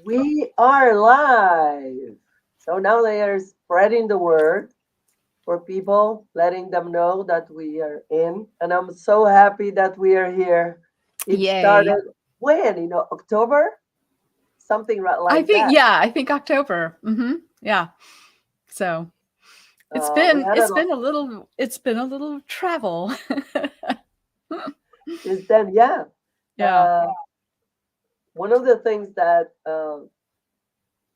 We are live. So now they are spreading the word for people, letting them know that we are in. And I'm so happy that we are here. It Yay. started when? October? Something like that. I think October. Yeah. So it's We been had it's been a little travel. since then, yeah. Yeah. Uh, one of the things that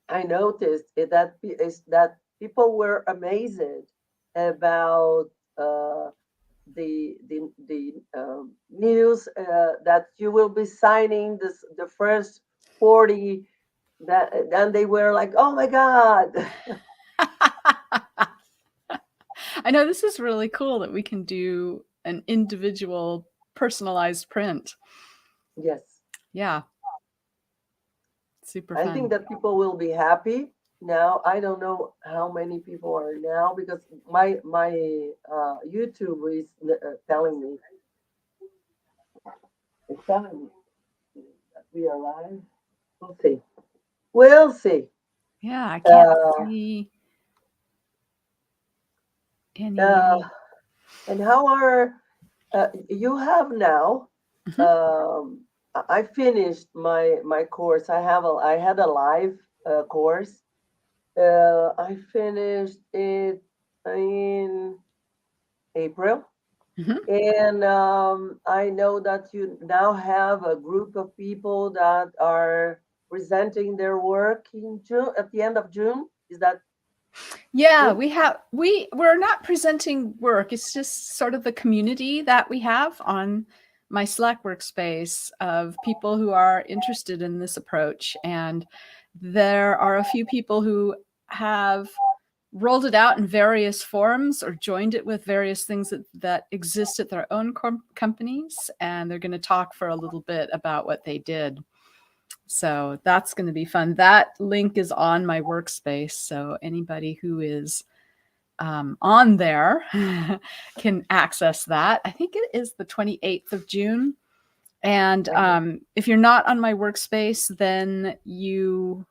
I noticed is that people were amazed about the news that you will be signing the first 40. That then they were like, oh my god. I know this is really cool that we can do an individual personalized print. Yes, Yeah. Super I think fun. that people will be happy now. I don't know how many people are now because my YouTube is telling me, it's telling me that we are live. We'll see. We'll see. Yeah, I can't Uh, see uh, any. and how are you have now? Mhm. Um, I finished my course. I had a live course. I finished it in April, Mhm. and I know that you now have a group of people that are presenting their work in June at the end of June. Is that Yeah, true? we're not presenting work. It's just sort of the community that we have on my Slack workspace of people who are interested in this approach. And there are a few people who have rolled it out in various forms or joined it with various things that exist at their own companies. And they're going to talk for a little bit about what they did. So that's going to be fun. That link is on my workspace. So anybody who is on there can access that. I think it is the 28th of June. And if you're not on my workspace, then you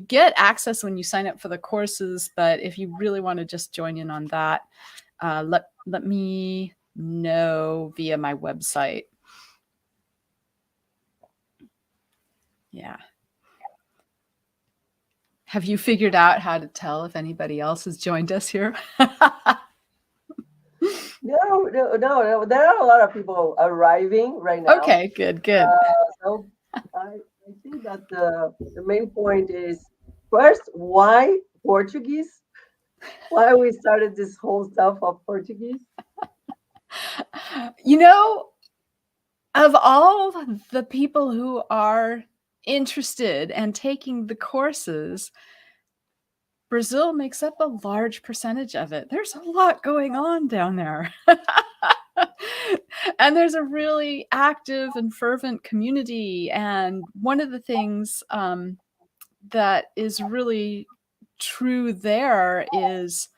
get access when you sign up for the courses. But if you really want to just join in on that, let me know via my website. Yeah. Have you figured out how to tell if anybody else has joined us here? No. There are a lot of people arriving right now. Okay, good. So I think that the main point is first, why Portuguese? Why we started this whole stuff of Portuguese? You know, of all the people who are interested and taking the courses, Brazil makes up a large percentage of it. There's a lot going on down there. And there's a really active and fervent community. And one of the things that is really true there is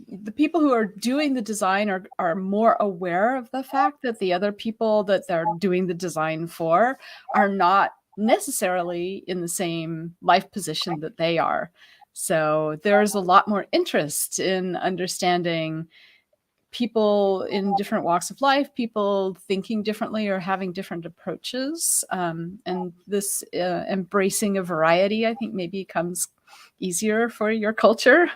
the people who are doing the design are more aware of the fact that the other people that they're doing the design for are not necessarily in the same life position that they are. So there's a lot more interest in understanding people in different walks of life, people thinking differently or having different approaches. And this embracing of variety, I think, maybe comes easier for your culture.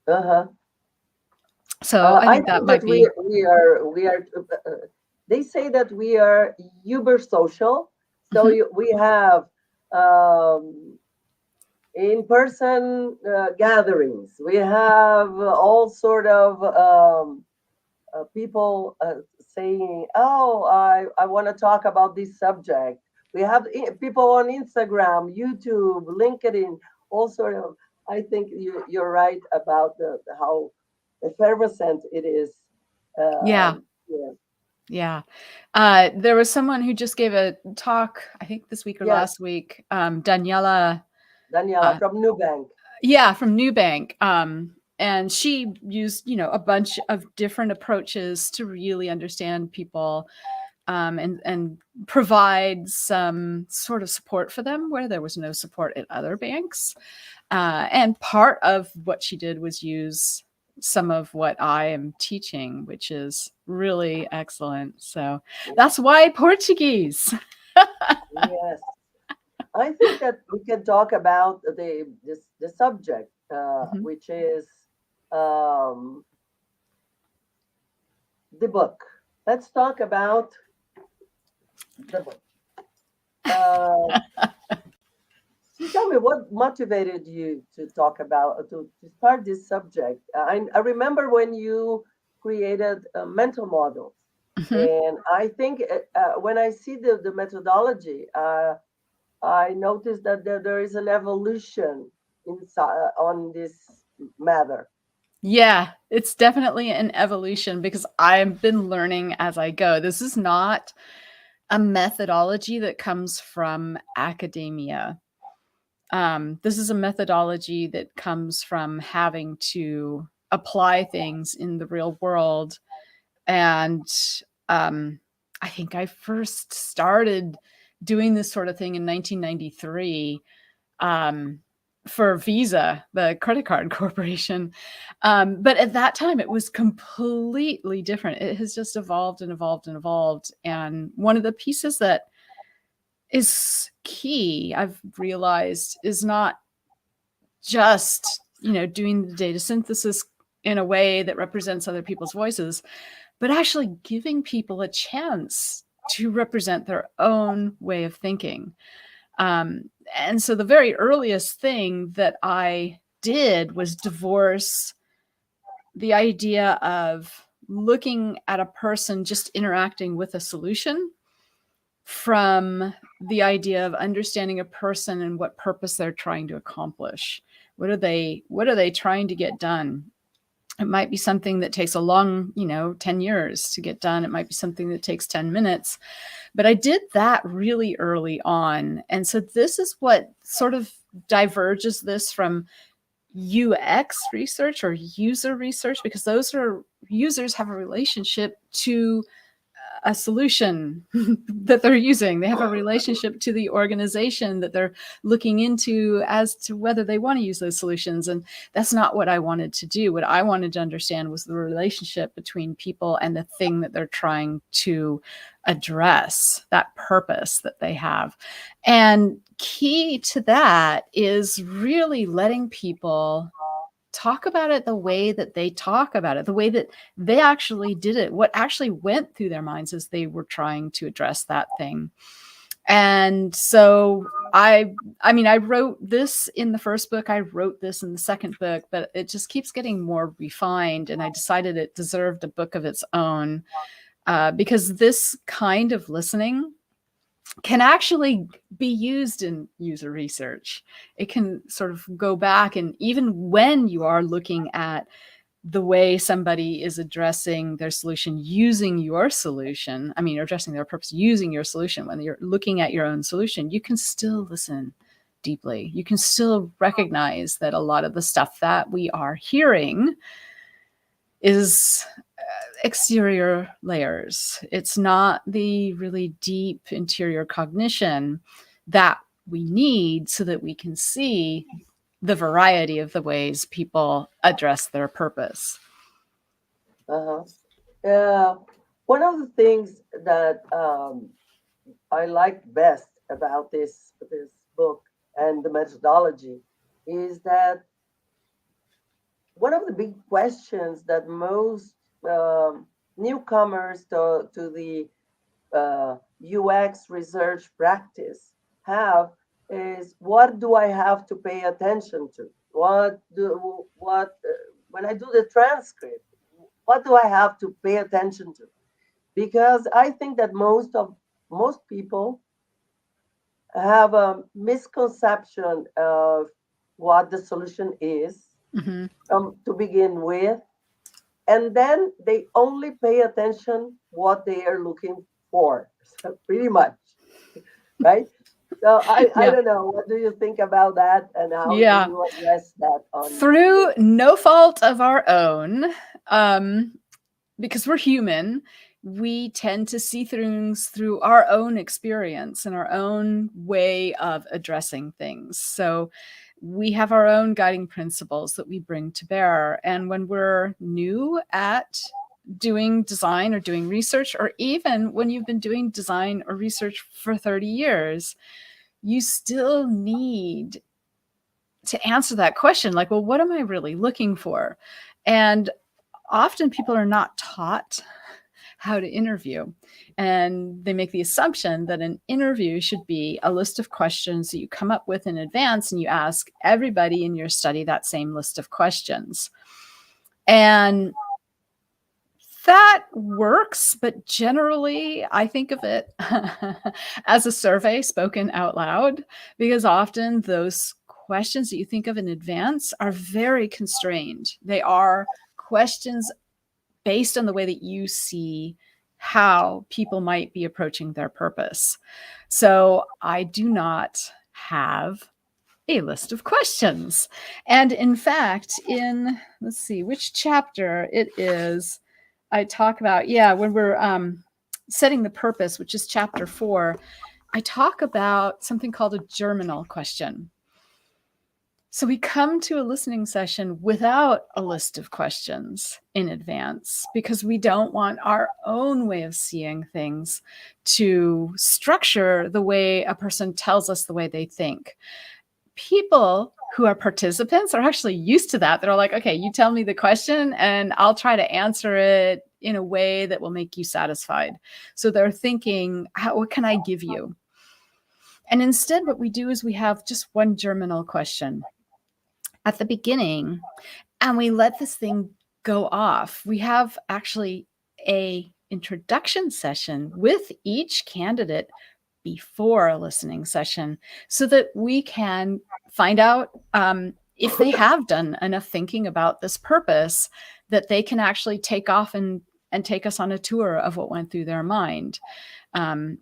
Uh-huh. So I I think that think that might be. we are. They say that we are uber social. So Mhm. we have um, in-person gatherings. We have all sort of people saying, "Oh, I want to talk about this subject." We have people on Instagram, YouTube, LinkedIn, all sort of. I think you're right about how effervescent it is. Yeah, Yeah. yeah. There was someone who just gave a talk, I think this week or Yes, last week, Daniela, Daniela uh, from Nubank. yeah, from Newbank. And she used, a bunch of different approaches to really understand people, and provide some sort of support for them where there was no support at other banks. And part of what she did was use some of what I am teaching, which is really excellent. So that's why Portuguese. Yes. I think that we can talk about the subject, Mhm. which is um, the book. Let's talk about the book. Uh, Tell me what motivated you to talk about to start this subject. I remember when you created mental models, Mhm. and I think when I see the methodology, I noticed that there is an evolution inside on this matter. Yeah, it's definitely an evolution because I've been learning as I go. This is not a methodology that comes from academia. This is a methodology that comes from having to apply things in the real world. And I think I first started doing this sort of thing in 1993, um, for Visa, the credit card corporation. But at that time, it was completely different. It has just evolved and evolved and evolved. And one of the pieces that is key, I've realized, is not just, doing the data synthesis in a way that represents other people's voices, but actually giving people a chance to represent their own way of thinking. And so the very earliest thing that I did was divorce the idea of looking at a person just interacting with a solution from the idea of understanding a person and what purpose they're trying to accomplish. What are they trying to get done? It might be something that takes a long, 10 years to get done. It might be something that takes 10 minutes. But I did that really early on. And so this is what sort of diverges this from UX research or user research, because those are users have a relationship to a solution that they're using. They have a relationship to the organization that they're looking into as to whether they want to use those solutions. And that's not what I wanted to do. What I wanted to understand was the relationship between people and the thing that they're trying to address, that purpose that they have. And key to that is really letting people talk about it the way that they talk about it, the way that they actually did it, what actually went through their minds as they were trying to address that thing. And so I mean, I wrote this in the first book, I wrote this in the second book, but it just keeps getting more refined. And I decided it deserved a book of its own, because this kind of listening can actually be used in user research. It can sort of go back, and even when you are looking at the way somebody is addressing their solution using your solution, I mean, addressing their purpose using your solution, when you're looking at your own solution, you can still listen deeply. You can still recognize that a lot of the stuff that we are hearing is exterior layers. It's not the really deep interior cognition that we need so that we can see the variety of the ways people address their purpose. Uh-huh. Uh, One of the things that I like best about this book and the methodology is that one of the big questions that most newcomers to the UX research practice have is, what do I have to pay attention to? What when I do the transcript, what do I have to pay attention to? Because I think that most people have a misconception of what the solution is, Mm-hmm. to begin with, and then they only pay attention what they are looking for. So pretty much, right? So I Yeah. don't know. What do you think about that, and how do Yeah. you address that on? Through no fault of our own, because we're human, we tend to see things through our own experience and our own way of addressing things. So we have our own guiding principles that we bring to bear. And when we're new at doing design or doing research, or even when you've been doing design or research for 30 years, you still need to answer that question, like, well, what am I really looking for? And often people are not taught how to interview. And they make the assumption that an interview should be a list of questions that you come up with in advance, and you ask everybody in your study that same list of questions. And that works, but generally I think of it as a survey spoken out loud, because often those questions that you think of in advance are very constrained. They are questions based on the way that you see how people might be approaching their purpose. So I do not have a list of questions. And in fact, in, let's see, which chapter it is, I talk about, when we're setting the purpose, which is chapter 4, I talk about something called a germinal question. So we come to a listening session without a list of questions in advance, because we don't want our own way of seeing things to structure the way a person tells us the way they think. People who are participants are actually used to that. They're like, okay, you tell me the question and I'll try to answer it in a way that will make you satisfied. So they're thinking, what can I give you? And instead, what we do is we have just one germinal question at the beginning, and we let this thing go off. We have actually a introduction session with each candidate before a listening session, so that we can find out if they have done enough thinking about this purpose that they can actually take off and take us on a tour of what went through their mind.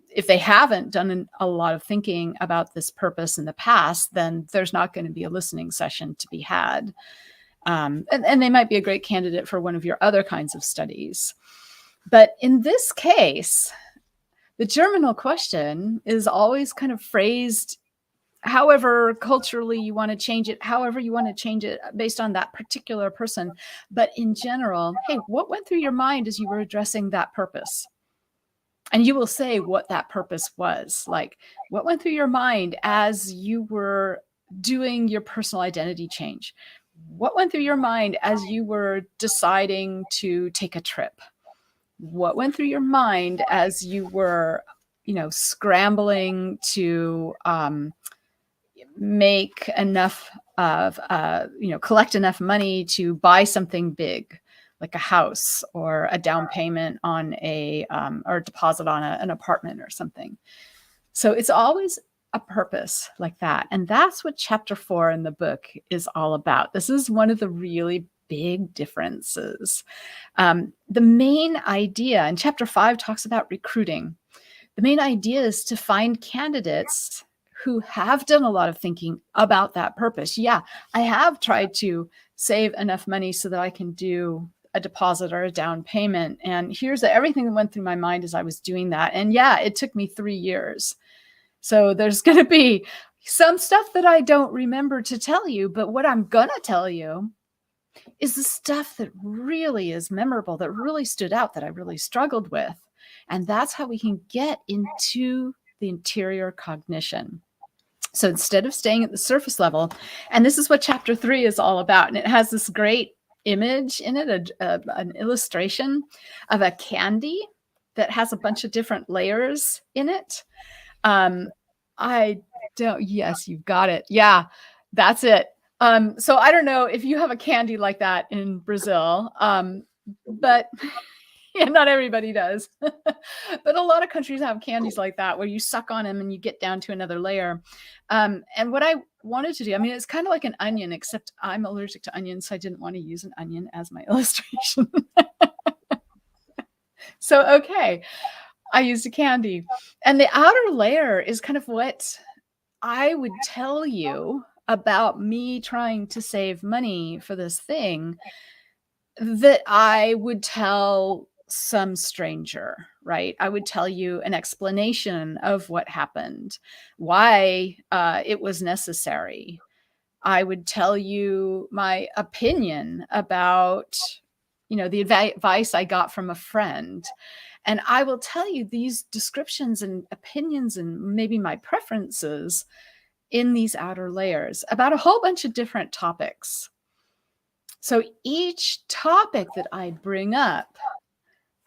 If they haven't done a lot of thinking about this purpose in the past, then there's not going to be a listening session to be had. And they might be a great candidate for one of your other kinds of studies. But in this case, the germinal question is always kind of phrased however culturally you want to change it, however you want to change it based on that particular person. But in general, hey, what went through your mind as you were addressing that purpose? And you will say what that purpose was. Like, what went through your mind as you were doing your personal identity change? What went through your mind as you were deciding to take a trip? What went through your mind as you were, scrambling to make enough of, collect enough money to buy something big, like a house or a down payment on or a deposit on an apartment or something. So it's always a purpose like that. And that's what chapter 4 in the book is all about. This is one of the really big differences. The main idea, and chapter 5 talks about recruiting. The main idea is to find candidates who have done a lot of thinking about that purpose. Yeah, I have tried to save enough money so that I can do a deposit or a down payment. And here's everything that went through my mind as I was doing that. And yeah, it took me 3 years. So there's going to be some stuff that I don't remember to tell you, but what I'm going to tell you is the stuff that really is memorable, that really stood out, that I really struggled with. And that's how we can get into the interior cognition. So instead of staying at the surface level, and this is what chapter 3 is all about, and it has this great image in it, an illustration of a candy that has a bunch of different layers in it. Yes, you've got it. Yeah, that's it. So I don't know if you have a candy like that in Brazil, but yeah, not everybody does. But a lot of countries have candies like that where you suck on them and you get down to another layer. And what I wanted to do, it's kind of like an onion, except I'm allergic to onions, so I didn't want to use an onion as my illustration. So, okay, I used a candy. And the outer layer is kind of what I would tell you about me trying to save money for this thing that I would tell some stranger, right? I would tell you an explanation of what happened, why it was necessary. I would tell you my opinion about, the advice I got from a friend. And I will tell you these descriptions and opinions and maybe my preferences in these outer layers about a whole bunch of different topics. So each topic that I bring up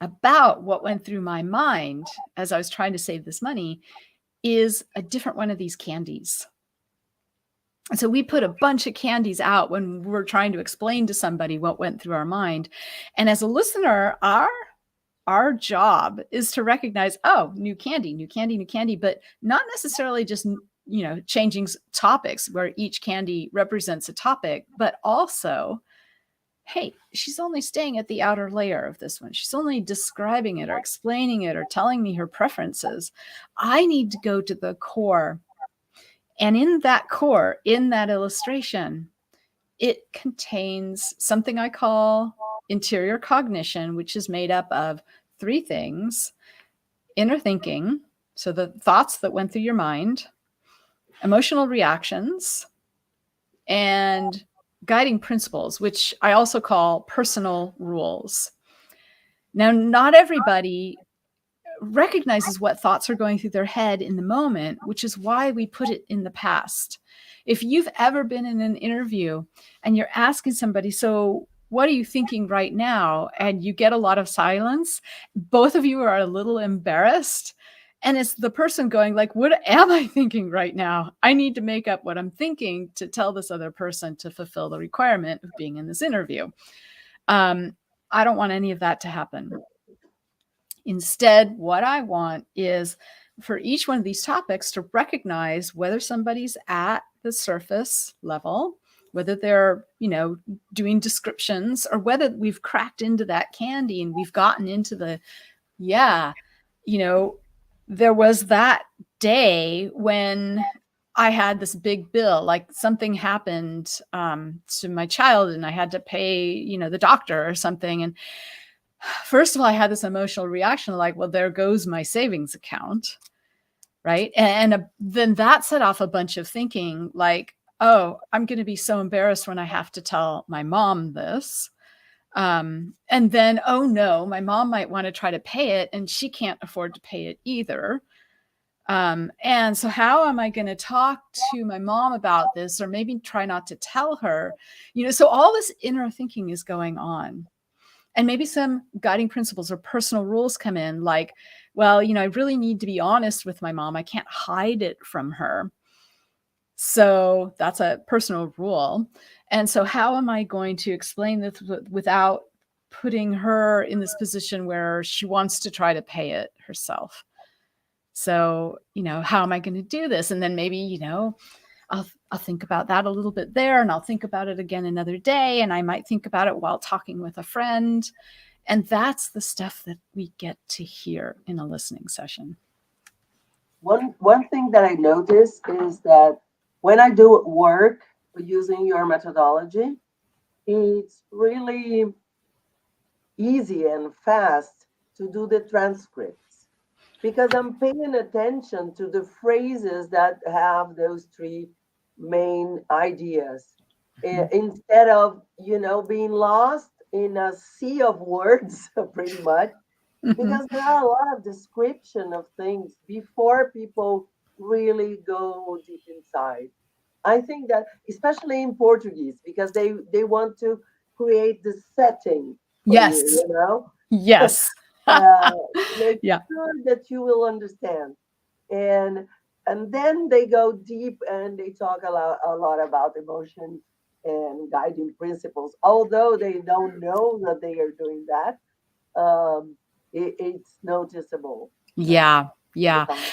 about what went through my mind as I was trying to save this money is a different one of these candies. And so we put a bunch of candies out when we're trying to explain to somebody what went through our mind. And as a listener, our job is to recognize, oh, new candy, but not necessarily just, changing topics where each candy represents a topic, but also, hey, she's only staying at the outer layer of this one. She's only describing it or explaining it or telling me her preferences. I need to go to the core. And in that core, in that illustration, it contains something I call interior cognition, which is made up of three things: inner thinking, so the thoughts that went through your mind, emotional reactions, and guiding principles, which I also call personal rules. Now, not everybody recognizes what thoughts are going through their head in the moment, which is why we put it in the past. If you've ever been in an interview and you're asking somebody, so what are you thinking right now? And you get a lot of silence, both of you are a little embarrassed. And it's the person going like, what am I thinking right now? I need to make up what I'm thinking to tell this other person to fulfill the requirement of being in this interview. I don't want any of that to happen. Instead, what I want is for each one of these topics to recognize whether somebody's at the surface level, whether they're, doing descriptions, or whether we've cracked into that candy and we've gotten into the, there was that day when I had this big bill, like something happened to my child and I had to pay, the doctor or something. And first of all, I had this emotional reaction like, well, there goes my savings account, right? And then that set off a bunch of thinking like, oh, I'm going to be so embarrassed when I have to tell my mom this. And then, oh no, my mom might want to try to pay it and she can't afford to pay it either. And so how am I going to talk to my mom about this, or maybe try not to tell her, so all this inner thinking is going on. And maybe some guiding principles or personal rules come in like, well, I really need to be honest with my mom. I can't hide it from her. So that's a personal rule. And so how am I going to explain this without putting her in this position where she wants to try to pay it herself? So, how am I going to do this? And then maybe, I'll think about that a little bit there, and I'll think about it again another day. And I might think about it while talking with a friend. And that's the stuff that we get to hear in a listening session. One thing that I notice is that when I do work using your methodology, it's really easy and fast to do the transcripts because I'm paying attention to the phrases that have those three main ideas instead of, being lost in a sea of words, pretty much, because there are a lot of description of things before people really go deep inside. I think that especially in Portuguese, because they want to create the setting for Yes. you, Yes. make sure that you will understand. And then they go deep and they talk a lot about emotions and guiding principles. Although they don't know that they are doing that, it's noticeable. Yeah.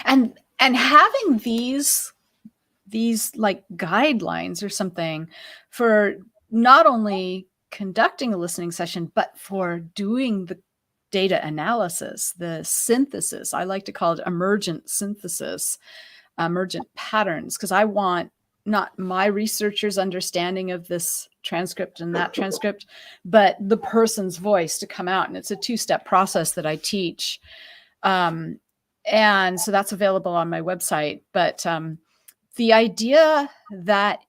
And having these like guidelines or something for not only conducting a listening session, but for doing the data analysis, the synthesis. I like to call it emergent synthesis emergent patterns, because I want not my researcher's understanding of this transcript and that transcript, but the person's voice to come out. And it's a 2-step process that I teach. And so that's available on my website. But the idea that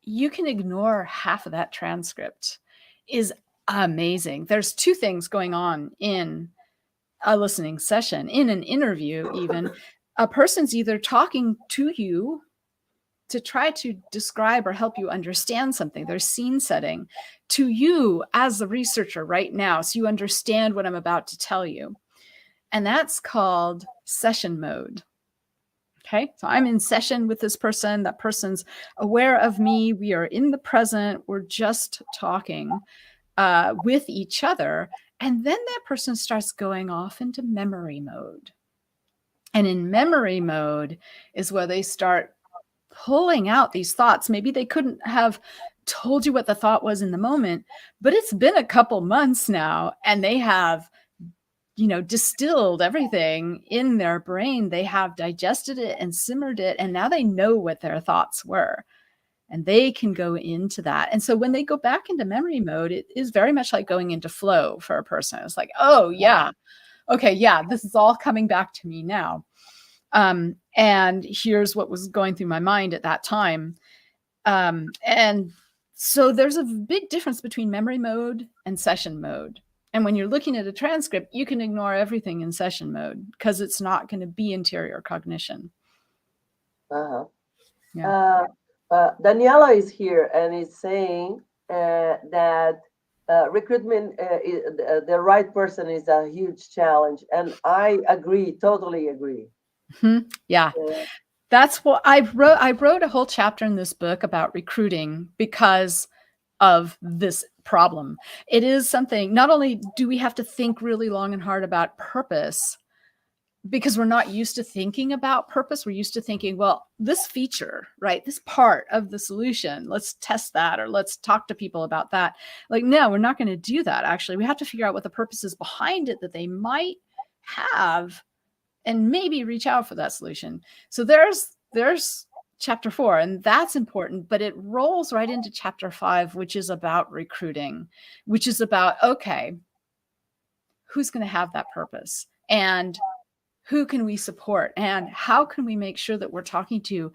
you can ignore half of that transcript is amazing. There's 2 things going on in a listening session, in an interview even. A person's either talking to you to try to describe or help you understand something. There's scene setting to you as the researcher right now, so you understand what I'm about to tell you. And that's called session mode. Okay, so I'm in session with this person. That person's aware of me. We are in the present. We're just talking with each other. And then that person starts going off into memory mode. And in memory mode is where they start pulling out these thoughts. Maybe they couldn't have told you what the thought was in the moment, but it's been a couple months now, and they have, distilled everything in their brain. They have digested it and simmered it, and now they know what their thoughts were, and they can go into that. And so when they go back into memory mode, it is very much like going into flow for a person. It's like, oh yeah, okay, yeah, this is all coming back to me now. And here's what was going through my mind at that time. And so there's a big difference between memory mode and session mode. And when you're looking at a transcript, you can ignore everything in session mode because it's not going to be interior cognition. Yeah. Daniela is here and is saying that recruitment, the right person is a huge challenge. And I agree, totally agree. Mm-hmm. Yeah. That's what I wrote. I wrote a whole chapter in this book about recruiting because of this problem. It is something, not only do we have to think really long and hard about purpose, because we're not used to thinking about purpose. We're used to thinking, well, this feature, right, this part of the solution, let's test that, or let's talk to people about that. Like, no, we're not going to do that. Actually, we have to figure out what the purpose is behind it that they might have, and maybe reach out for that solution. So there's chapter 4, and that's important, but it rolls right into chapter 5, which is about recruiting, which is about, okay, who's going to have that purpose, and who can we support, and how can we make sure that we're talking to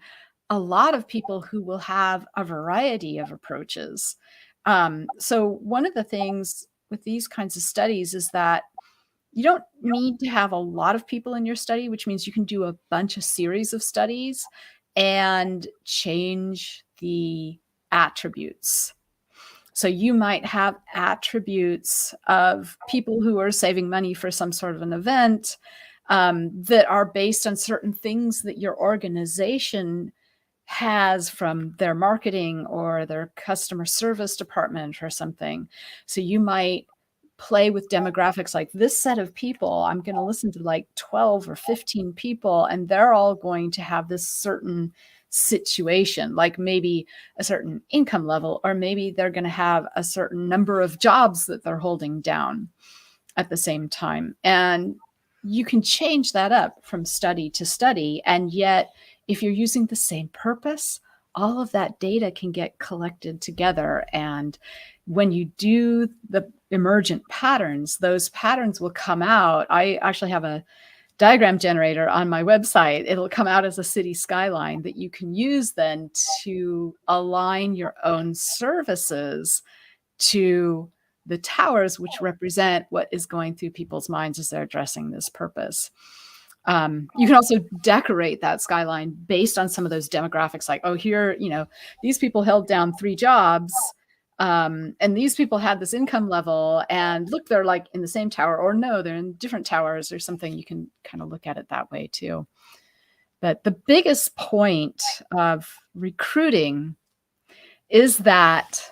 a lot of people who will have a variety of approaches. So one of the things with these kinds of studies is that you don't need to have a lot of people in your study, which means you can do a bunch of series of studies and change the attributes. So you might have attributes of people who are saving money for some sort of an event that are based on certain things that your organization has from their marketing or their customer service department or something. So you might play with demographics like this set of people. I'm going to listen to like 12 or 15 people, and they're all going to have this certain situation, like maybe a certain income level, or maybe they're going to have a certain number of jobs that they're holding down at the same time. And you can change that up from study to study. And yet, if you're using the same purpose, all of that data can get collected together. And when you do the emergent patterns, those patterns will come out. I actually have a diagram generator on my website. It'll come out as a city skyline that you can use then to align your own services to the towers, which represent what is going through people's minds as they're addressing this purpose. You can also decorate that skyline based on some of those demographics, like, oh, here, these people held down 3 jobs, and these people had this income level, and look, they're like in the same tower, or no, they're in different towers or something. You can kind of look at it that way too. But the biggest point of recruiting is that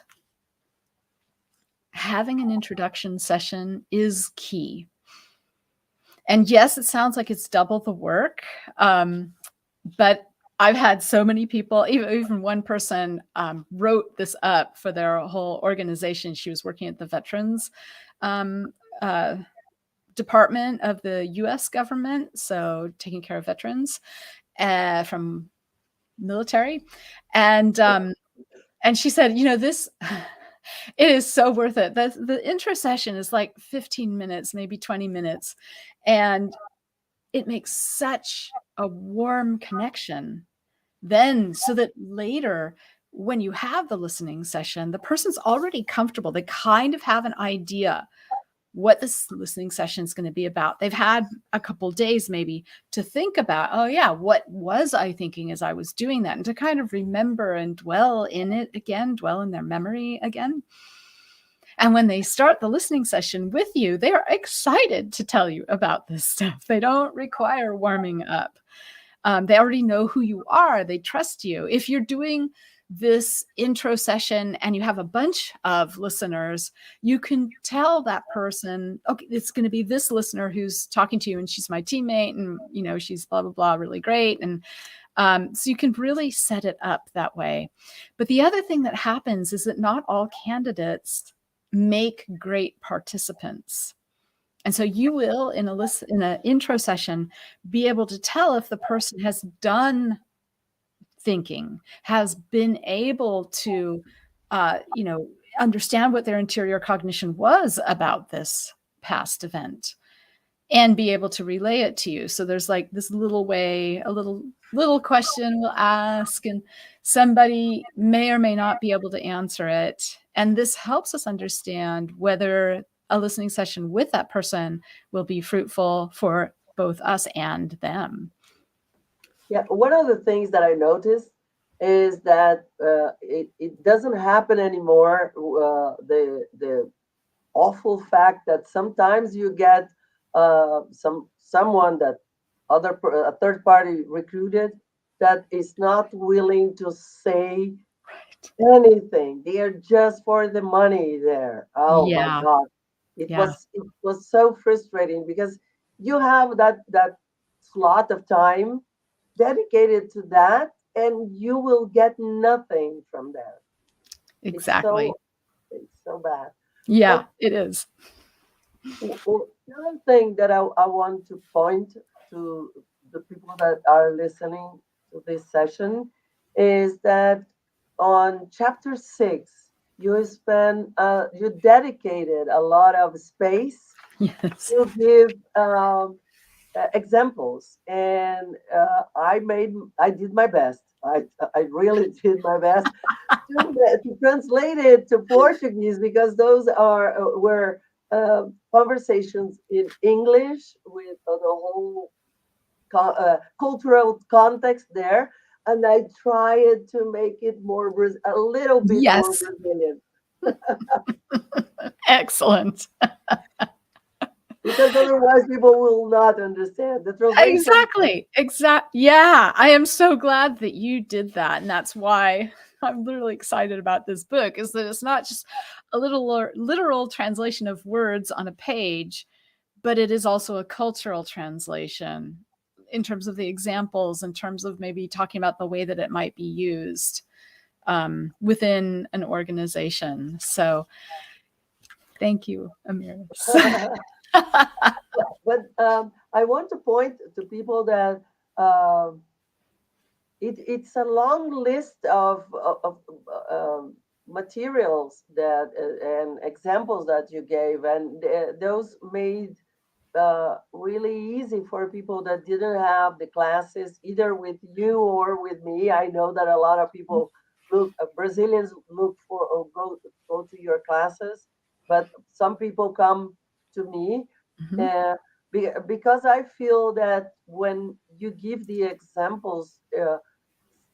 having an introduction session is key. And yes, it sounds like it's double the work, but I've had so many people, even one person wrote this up for their whole organization. She was working at the Veterans Department of the US government, so taking care of veterans. from military. And she said, this, it is so worth it. The intro session is like 15 minutes, maybe 20 minutes. And it makes such a warm connection then, so that later when you have the listening session, the person's already comfortable. They kind of have an idea what this listening session is going to be about. They've had a couple days maybe to think about, oh yeah, what was I thinking as I was doing that? And to kind of remember and dwell in it again, dwell in their memory again. And when they start the listening session with you, they are excited to tell you about this stuff. They don't require warming up. They already know who you are. They trust you. If you're doing this intro session and you have a bunch of listeners, you can tell that person, okay, it's going to be this listener who's talking to you, and she's my teammate, and she's blah blah blah, really great. And so you can really set it up that way. But the other thing that happens is that not all candidates make great participants. And so you will, in an intro session, be able to tell if the person has done thinking, has been able to, understand what their interior cognition was about this past event, and be able to relay it to you. So there's like this little way, a little question we'll ask, and somebody may or may not be able to answer it. And this helps us understand whether a listening session with that person will be fruitful for both us and them. Yeah, one of the things that I noticed is that it doesn't happen anymore. The awful fact that sometimes you get someone that a third party recruited that is not willing to say anything. They are just for the money there. Oh Yeah. my God. It was so frustrating, because you have that slot of time dedicated to that, and you will get nothing from that. Exactly. It's so bad. Yeah, But it is. another thing that I want to point to the people that are listening to this session is that on chapter 6, you dedicated a lot of space to give examples, and I did my best. I really did my best to translate it to Portuguese, because those were conversations in English with the whole cultural context there, and I tried to make it a little bit more Brazilian. Excellent. Because otherwise people will not understand the translation. Exactly. Yeah, I am so glad that you did that, and that's why I'm literally excited about this book, is that it's not just a literal translation of words on a page, but it is also a cultural translation in terms of the examples, in terms of maybe talking about the way that it might be used within an organization. So thank you, Amyris. But I want to point to people that it's a long list of materials that and examples that you gave, and those made really easy for people that didn't have the classes either with you or with me. I know that a lot of people Brazilians look for or go to your classes, but some people come to me. Uh, because I feel that when you give the examples,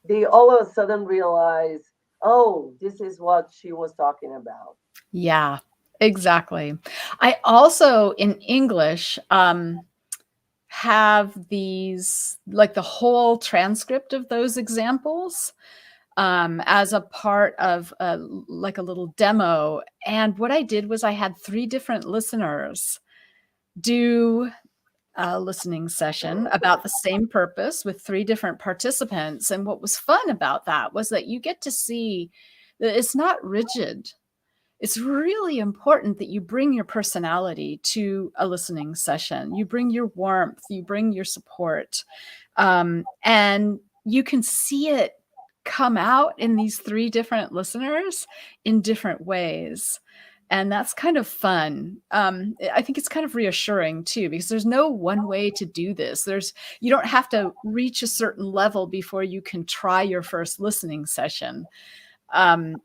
they all of a sudden realize, oh, this is what she was talking about. Yeah, exactly. I also, in English, have these, like the whole transcript of those examples as a part of like a little demo. And what I did was I had 3 different listeners do a listening session about the same purpose with 3 different participants. And what was fun about that was that you get to see that it's not rigid. it's really important that you bring your personality to a listening session. You bring your warmth, you bring your support, and you can see it come out in these 3 different listeners in different ways. And that's kind of fun. I think it's kind of reassuring too, because there's no one way to do this. You don't have to reach a certain level before you can try your first listening session. You're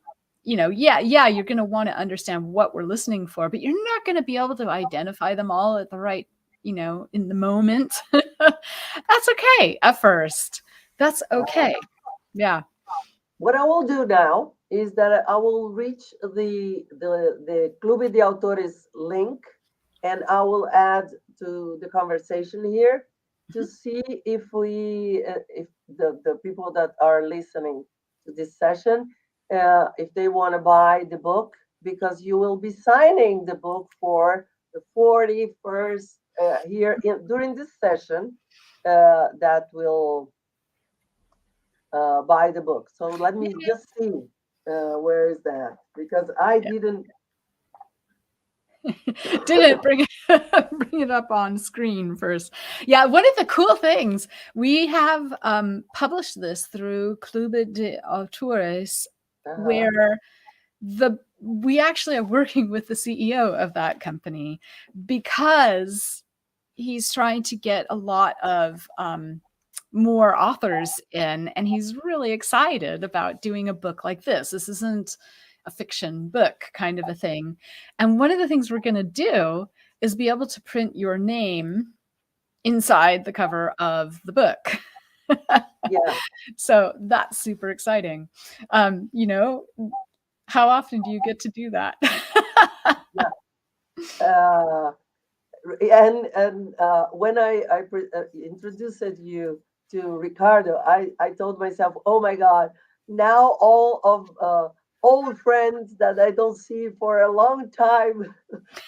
going to want to understand what we're listening for, but you're not going to be able to identify them all at the right, in the moment. That's okay at first. That's okay. Yeah. What I will do now is that I will reach the Clube de Autores link, and I will add to the conversation here to see if the people that are listening to this session, if they want to buy the book, because you will be signing the book for the 41st during this session that will buy the book. So let me just see where is that, because I didn't bring it up on screen first. Yeah, one of the cool things, we have published this through Clube de Autores, where we actually are working with the CEO of that company, because he's trying to get a lot of more authors in, and he's really excited about doing a book like this. This isn't a fiction book kind of a thing. And one of the things we're going to do is be able to print your name inside the cover of the book. Yeah. So that's super exciting. How often do you get to do that? Yeah. And when I introduced you to Ricardo, I told myself, oh my God, now all of old friends that I don't see for a long time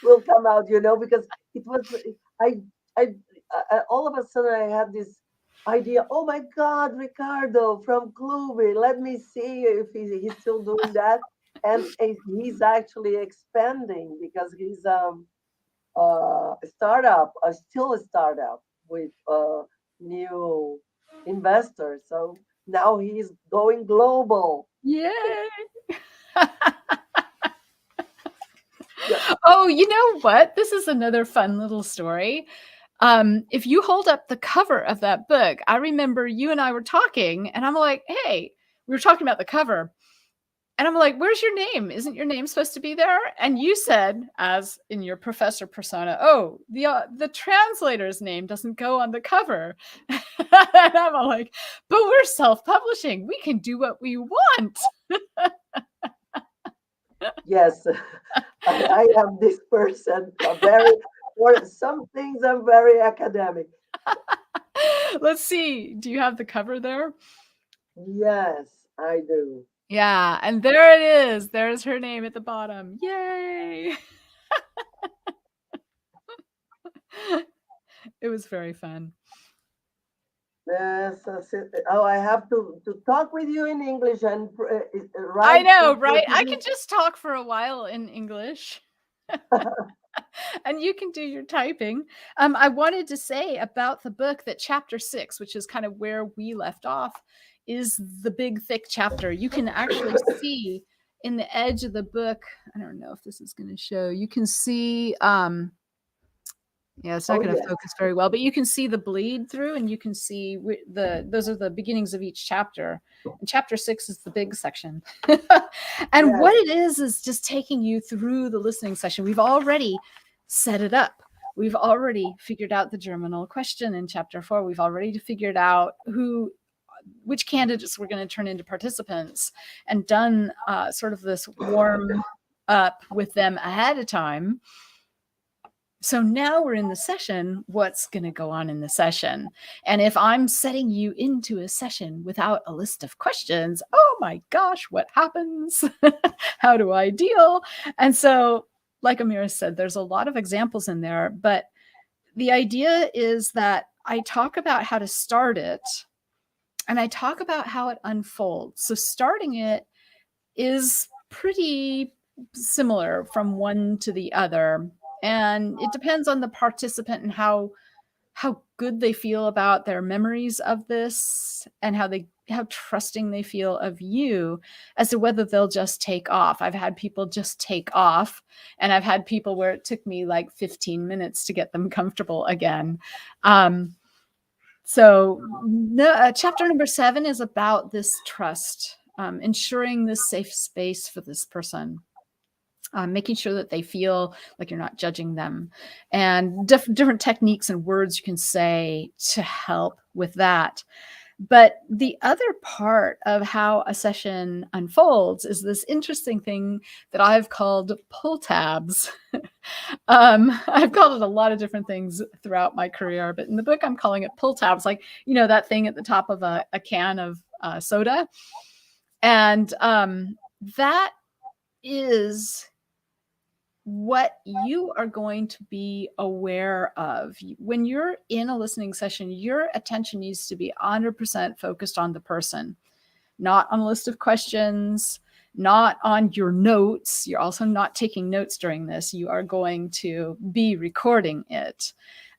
will come out, because it was, I, all of a sudden I had this idea, oh my God, Ricardo from Clube, let me see if he's still doing that. And he's actually expanding, because he's, startup, still a startup with new investors. So now he's going global. Yay! Yeah. Oh, you know what? This is another fun little story. If you hold up the cover of that book, I remember you and I were talking, and I'm like, hey, we were talking about the cover. And I'm like, where's your name? Isn't your name supposed to be there? And you said, as in your professor persona, oh, the translator's name doesn't go on the cover. And I'm like, but we're self-publishing. We can do what we want. Yes, I am this person. For some things, I'm very academic. Let's see. Do you have the cover there? Yes, I do. Yeah, and there it is. There's her name at the bottom. Yay! It was very fun. Yes, oh, I have to talk with you in English and I write. know, right? I can just talk for a while in English. And you can do your typing. I wanted to say about the book that chapter 6, which is kind of where we left off, is the big, thick chapter. You can actually see in the edge of the book. I don't know if this is going to show. You can see, yeah, it's not going to focus very well, but you can see the bleed through, and you can see those are the beginnings of each chapter. And chapter 6 is the big section. And what it is just taking you through the listening session. We've already set it up. We've already figured out the germinal question in chapter 4. We've already figured out which candidates we're going to turn into participants, and done sort of this warm up with them ahead of time. So now we're in the session. What's going to go on in the session? And if I'm setting you into a session without a list of questions, oh my gosh, what happens? How do I deal? And so, like Amyris said, there's a lot of examples in there, but the idea is that I talk about how to start it, and I talk about how it unfolds. So starting it is pretty similar from one to the other. And it depends on the participant and how good they feel about their memories of this, and how trusting they feel of you as to whether they'll just take off. I've had people just take off, and I've had people where it took me like 15 minutes to get them comfortable again. Chapter number 7 is about this trust, ensuring this safe space for this person. Making sure that they feel like you're not judging them, and different techniques and words you can say to help with that. But the other part of how a session unfolds is this interesting thing that I've called pull tabs. I've called it a lot of different things throughout my career, but in the book, I'm calling it pull tabs, like, that thing at the top of a can of soda. And that is what you are going to be aware of. When you're in a listening session, your attention needs to be 100% focused on the person, not on a list of questions, not on your notes. You're also not taking notes during this. You are going to be recording it.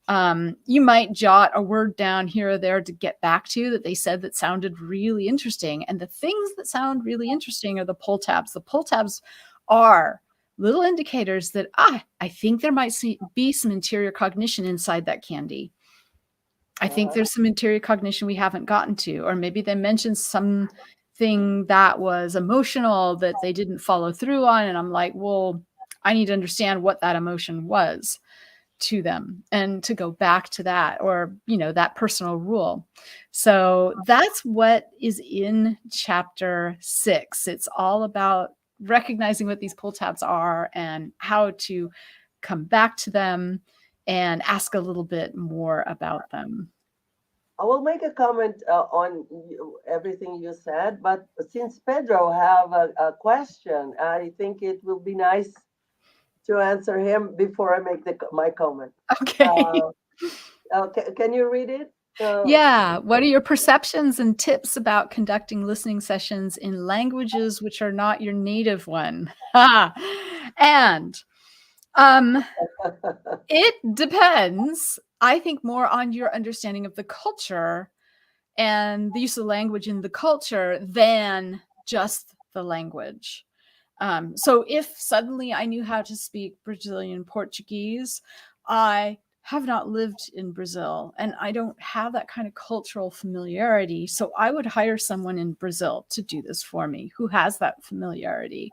You might jot a word down here or there to get back to that they said that sounded really interesting. And the things that sound really interesting are the pull tabs. The pull tabs are little indicators that, I think there might be some interior cognition inside that candy. I think there's some interior cognition we haven't gotten to, or maybe they mentioned something that was emotional that they didn't follow through on. And I'm like, well, I need to understand what that emotion was to them and to go back to that, or, that personal rule. So that's what is in chapter 6. It's all about recognizing what these pull tabs are and how to come back to them and ask a little bit more about them. I will make a comment on everything you said, but since Pedro have a question, I think it will be nice to answer him before I make my comment. Okay. Can you read it? Yeah. What are your perceptions and tips about conducting listening sessions in languages which are not your native one? And it depends, I think, more on your understanding of the culture and the use of language in the culture than just the language. So if suddenly I knew how to speak Brazilian Portuguese, I have not lived in Brazil and I don't have that kind of cultural familiarity. So I would hire someone in Brazil to do this for me who has that familiarity.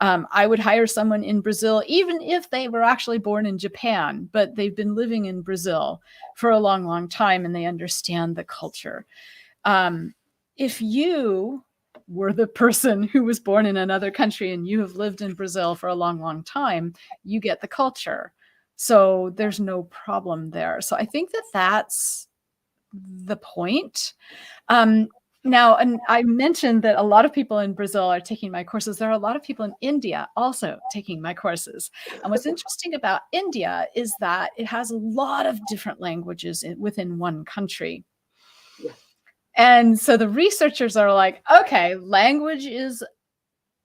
I would hire someone in Brazil, even if they were actually born in Japan, but they've been living in Brazil for a long, long time and they understand the culture. If you were the person who was born in another country and you have lived in Brazil for a long, long time, you get the culture. So there's no problem there. So I think that that's the point. Now, and I mentioned that a lot of people in Brazil are taking my courses. There are a lot of people in India also taking my courses. And what's interesting about India is that it has a lot of different languages within one country. Yes. And so the researchers are like, okay, language is,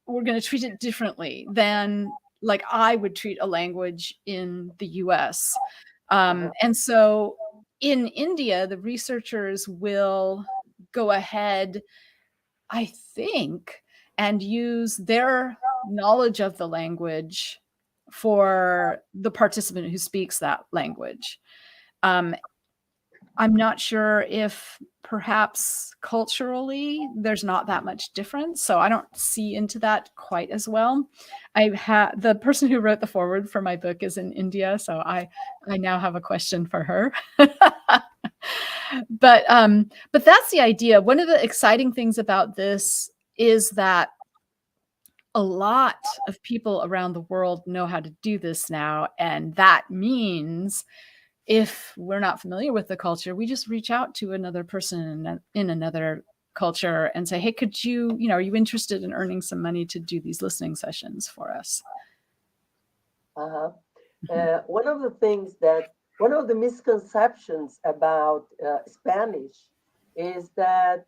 we're going to treat it differently than like I would treat a language in the US. And so in India, the researchers will go ahead, I think, and use their knowledge of the language for the participant who speaks that language. I'm not sure if perhaps culturally there's not that much difference, so I don't see into that quite as well. The person who wrote the foreword for my book is in India, so I now have a question for her. But that's the idea. One of the exciting things about this is that a lot of people around the world know how to do this now, and that means if we're not familiar with the culture, we just reach out to another person in another culture and say, hey, could you, are you interested in earning some money to do these listening sessions for us? One of the misconceptions about Spanish is that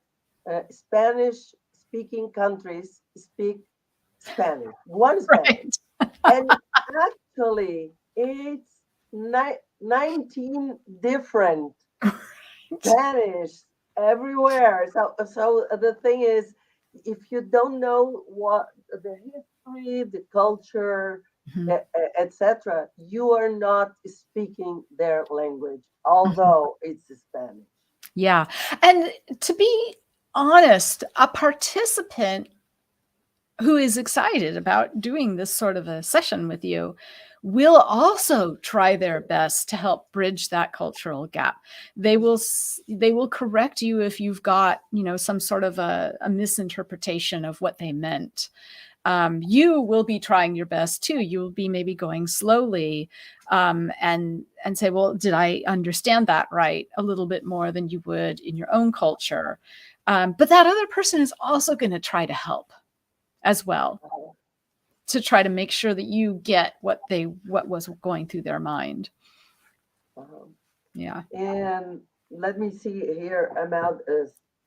Spanish speaking countries speak Spanish, one Spanish. Right. And actually, it's 19 different Spanish everywhere. So the thing is, if you don't know what the history, the culture, Mhm. etc., you are not speaking their language, Mhm. although it's Spanish. Yeah. And to be honest, a participant who is excited about doing this sort of a session with you will also try their best to help bridge that cultural gap. They will correct you if you've got, some sort of a misinterpretation of what they meant. You will be trying your best too. You will be maybe going slowly, and say, well, did I understand that right? A little bit more than you would in your own culture. But that other person is also going to try to help as well, Uh, to try to make sure that you get what was going through their mind. uh, Yeah. and let me see here about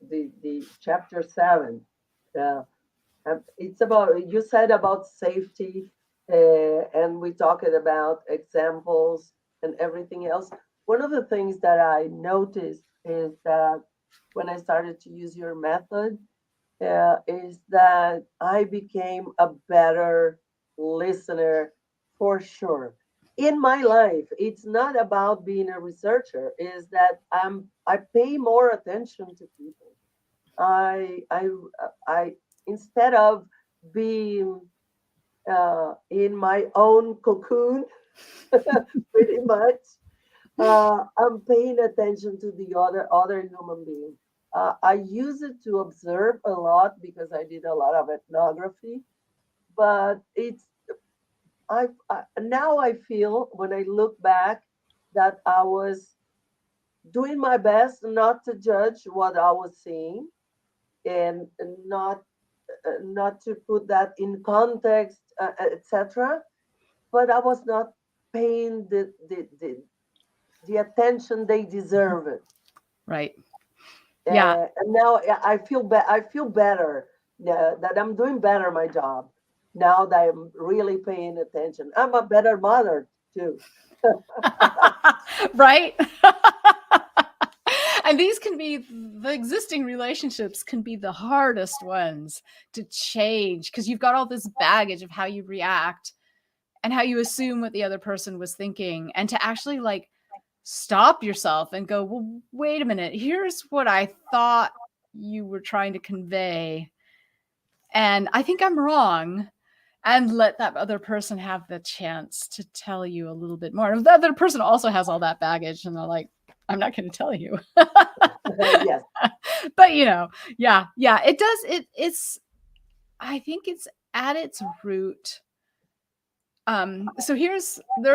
the chapter 7. Uh, it's about, you said about safety, and we talked about examples and everything else. One of the things that I noticed is that when I started to use your method, is that I became a better listener for sure. In my life, it's not about being a researcher, is that I pay more attention to people. I I I instead of being in my own cocoon, pretty much, I'm paying attention to the other human being. I use it to observe a lot because I did a lot of ethnography, but I now I feel when I look back that I was doing my best not to judge what I was seeing, and not to put that in context, etc. But I was not paying the attention they deserve it. Right. Yeah. And now I feel better, that I'm doing better my job now that I'm really paying attention. I'm a better mother too. Right. And these can be, the existing relationships can be the hardest ones to change, because you've got all this baggage of how you react and how you assume what the other person was thinking, and to actually like stop yourself and go, well, wait a minute, here's what I thought you were trying to convey, and I think I'm wrong. And let that other person have the chance to tell you a little bit more. If the other person also has all that baggage and they're like, I'm not going to tell you. Yes. But yeah, it does. It's, I think it's at its root. So there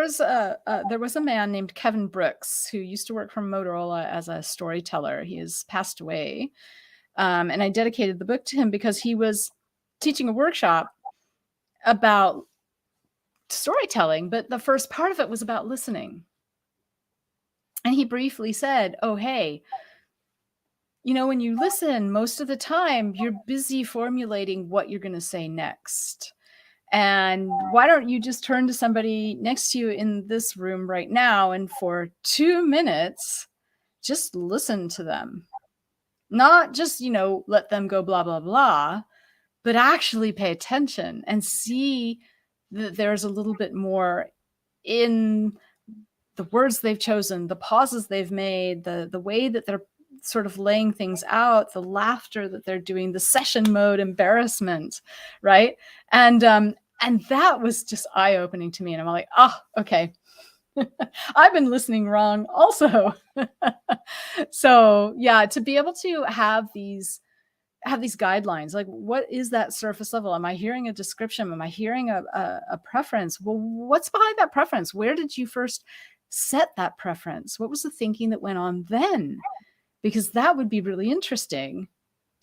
was a man named Kevin Brooks who used to work for Motorola as a storyteller. He has passed away. And I dedicated the book to him because he was teaching a workshop about storytelling, but the first part of it was about listening. And he briefly said, oh, hey, when you listen, most of the time you're busy formulating what you're going to say next. And why don't you just turn to somebody next to you in this room right now, and for 2 minutes, just listen to them. Not just, let them go blah, blah, blah, but actually pay attention and see that there's a little bit more in the words they've chosen, the pauses they've made, the way that they're sort of laying things out, the laughter that they're doing, the session mode embarrassment, right? And that was just eye-opening to me. And I'm like, oh, okay. I've been listening wrong also. So yeah, to be able to have these guidelines, like, what is that surface level? Am I hearing a description? Am I hearing a preference? Well, what's behind that preference? Where did you first set that preference? What was the thinking that went on then? Because that would be really interesting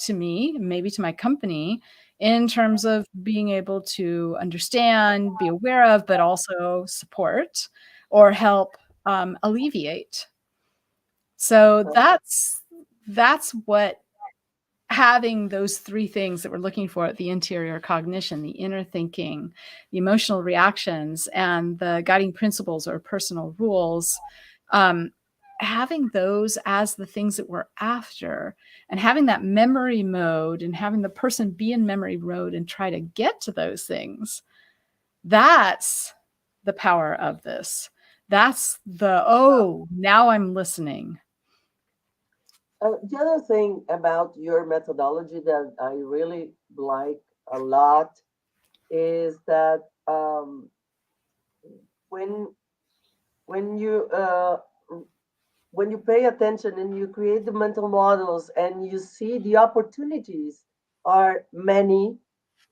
to me, maybe to my company, in terms of being able to understand, be aware of, but also support or help alleviate. So that's what having those three things that we're looking for: the interior cognition, the inner thinking, the emotional reactions, and the guiding principles or personal rules, having those as the things that we're after, and having that memory mode and having the person be in memory mode and try to get to those things, that's the power of this. That's the, oh, now I'm listening. The other thing about your methodology that I really like a lot is that when when you uh, when you pay attention and you create the mental models and you see the opportunities are many,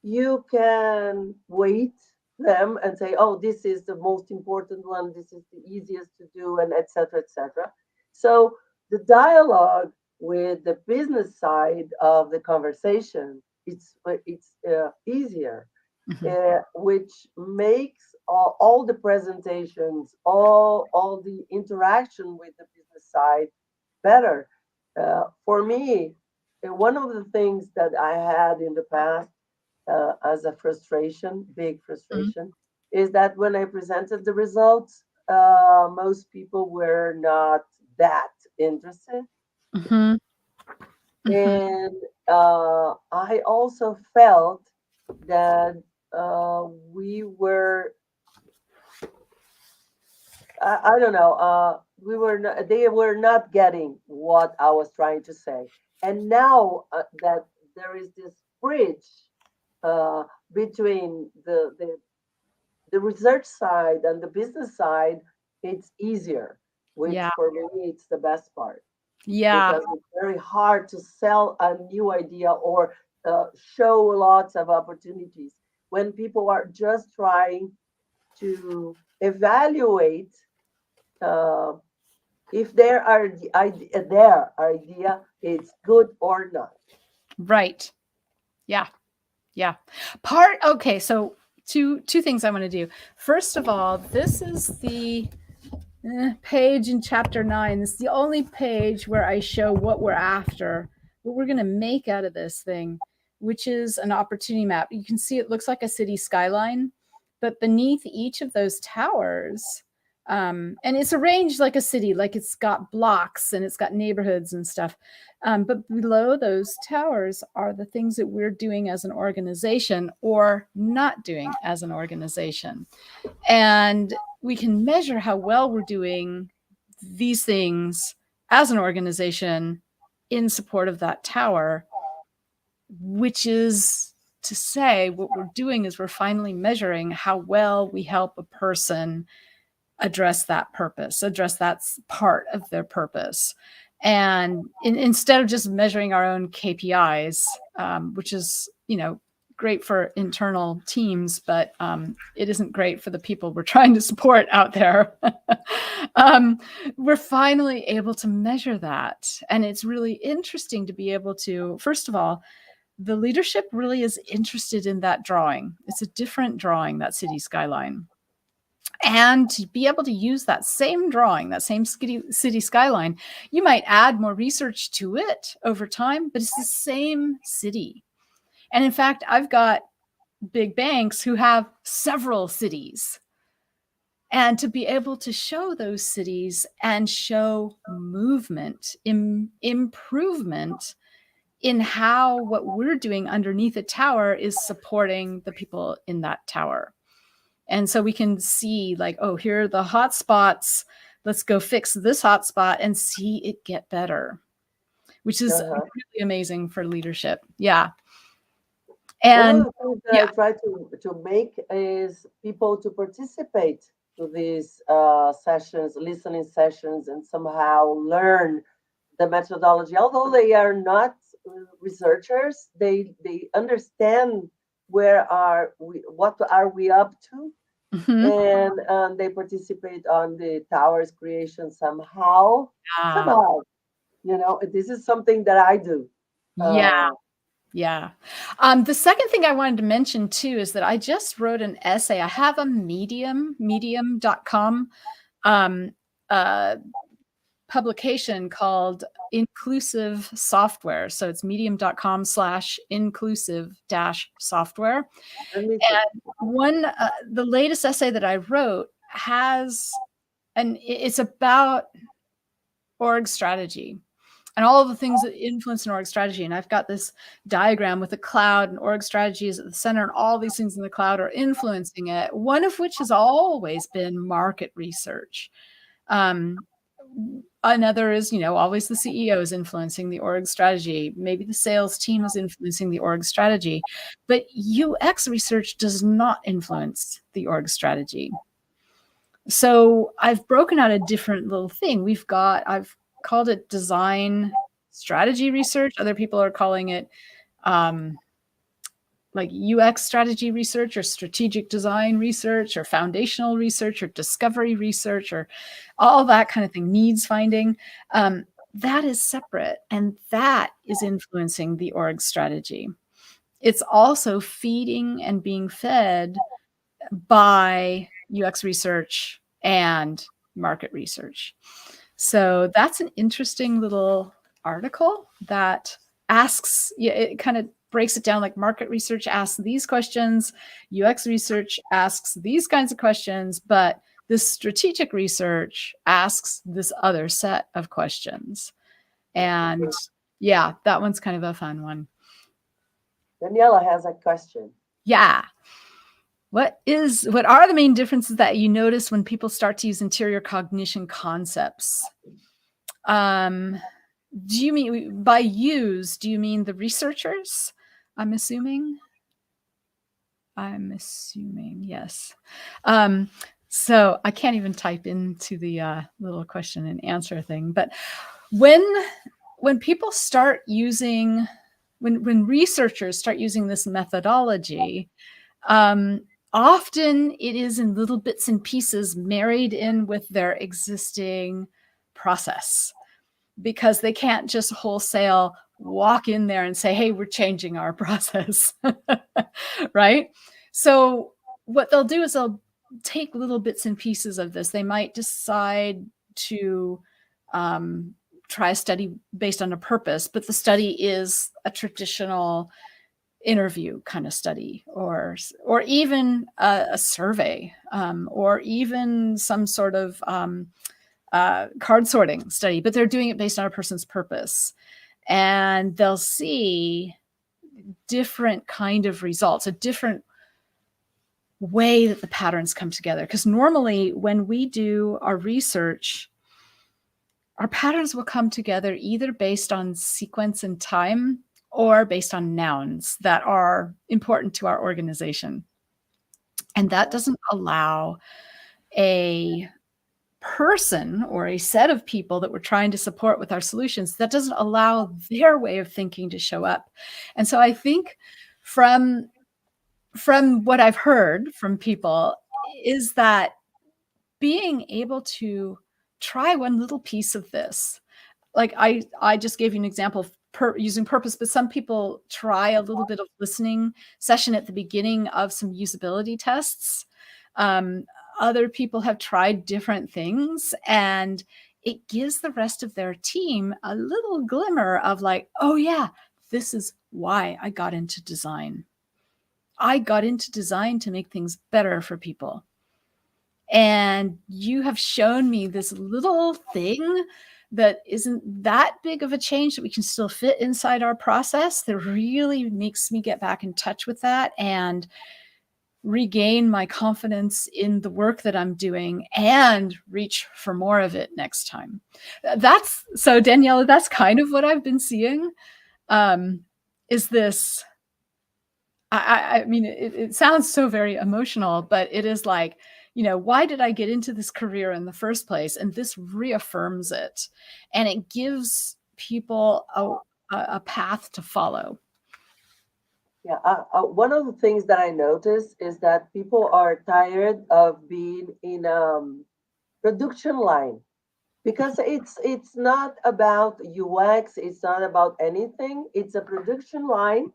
you can weight them and say, oh, this is the most important one, this is the easiest to do, and etc., etc. So the dialogue with the business side of the conversation, it's easier, Mhm. which makes all the presentations, all the interaction with the business side better. For me, one of the things that I had in the past as a frustration, big Mhm. frustration, is that when I presented the results, most people were not that interested. Mhm. Mhm. And I also felt that we were, I don't know, they were not getting what I was trying to say. And now that there is this bridge uh, between the research side and the business side, it's easier, which Yeah. for me, it's the best part Yeah. because it's very hard to sell a new idea or show lots of opportunities when people are just trying to evaluate uh, if their idea is good or not. Right. Yeah. Yeah. Okay, so two things I want to do. First of all, this is the page in chapter 9. This is the only page where I show what we're after, what we're going to make out of this thing, which is an opportunity map. You can see it looks like a city skyline, but beneath each of those towers, and it's arranged like a city, like it's got blocks and it's got neighborhoods and stuff. But below those towers are the things that we're doing as an organization or not doing as an organization. And we can measure how well we're doing these things as an organization in support of that tower, which is to say, what we're doing is we're finally measuring how well we help a person address that purpose, address that part of their purpose. And instead of just measuring our own KPIs, which is, great for internal teams, but it isn't great for the people we're trying to support out there. We're finally able to measure that. And it's really interesting to be able to, first of all, the leadership really is interested in that drawing. It's a different drawing, that city skyline. And to be able to use that same drawing, that same city skyline, you might add more research to it over time, but it's the same city. And in fact, I've got big banks who have several cities. And to be able to show those cities and show movement, improvement in how what we're doing underneath a tower is supporting the people in that tower. And so we can see, like, oh, here are the hot spots. Let's go fix this hot spot and see it get better, which is Uh-huh. really amazing for leadership. Yeah. One of And the things that I yeah, try to make is people to participate to these sessions, listening sessions, and somehow learn the methodology. Although they are not researchers, they understand what are we up to, mhm. and they participate on the tower's creation somehow. Yeah, Somehow, this is something that I do. yeah, Uh, yeah. The second thing I wanted to mention too is that I just wrote an essay. I have a medium.com um, uh, publication called Inclusive Software. So it's medium.com/inclusive-software. Let me see. And the latest essay that I wrote it's about org strategy and all of the things that influence an org strategy. And I've got this diagram with a cloud, and org strategy is at the center, and all these things in the cloud are influencing it, one of which has always been market research. Another is, always the CEO is influencing the org strategy. Maybe the sales team is influencing the org strategy, but UX research does not influence the org strategy. So I've broken out a different little thing. I've called it design strategy research. Other people are calling it like UX strategy research, or strategic design research, or foundational research, or discovery research, or all that kind of thing, needs finding. That is separate, and that is influencing the org strategy. It's also feeding and being fed by UX research and market research. So that's an interesting little article that it kind of breaks it down, like market research asks these questions, UX research asks these kinds of questions, but this strategic research asks this other set of questions. And yeah, that one's kind of a fun one. Daniela has a question. Yeah. What are the main differences that you notice when people start to use interior cognition concepts? Do you mean by use, do you mean the researchers? I'm assuming, yes. So I can't even type into the little question and answer thing, but when people start using, when researchers start using this methodology, often it is in little bits and pieces married in with their existing process, because they can't just wholesale walk in there and say, hey, we're changing our process, right? So what they'll do is they'll take little bits and pieces of this. They might decide to try a study based on a purpose, but the study is a traditional interview kind of study, or even a survey, or even some sort of card sorting study, but they're doing it based on a person's purpose, and they'll see different kind of results, a different way that the patterns come together. Because normally when we do our research, our patterns will come together either based on sequence and time, or based on nouns that are important to our organization. And that doesn't allow a person or a set of people that we're trying to support with our solutions, that doesn't allow their way of thinking to show up. And so I think from what I've heard from people is that being able to try one little piece of this, like I just gave you an example of using purpose, but some people try a little bit of listening session at the beginning of some usability tests. Other people have tried different things, and it gives the rest of their team a little glimmer of like, oh yeah, this is why I got into design. I got into design to make things better for people. And you have shown me this little thing that isn't that big of a change, that we can still fit inside our process, that really makes me get back in touch with that and regain my confidence in the work that I'm doing and reach for more of it next time. So Daniela, that's kind of what I've been seeing. Is this, I mean, it sounds so very emotional, but it is like, why did I get into this career in the first place? And this reaffirms it, and it gives people a path to follow. Yeah, one of the things that I notice is that people are tired of being in a production line, because it's not about UX, it's not about anything. It's a production line.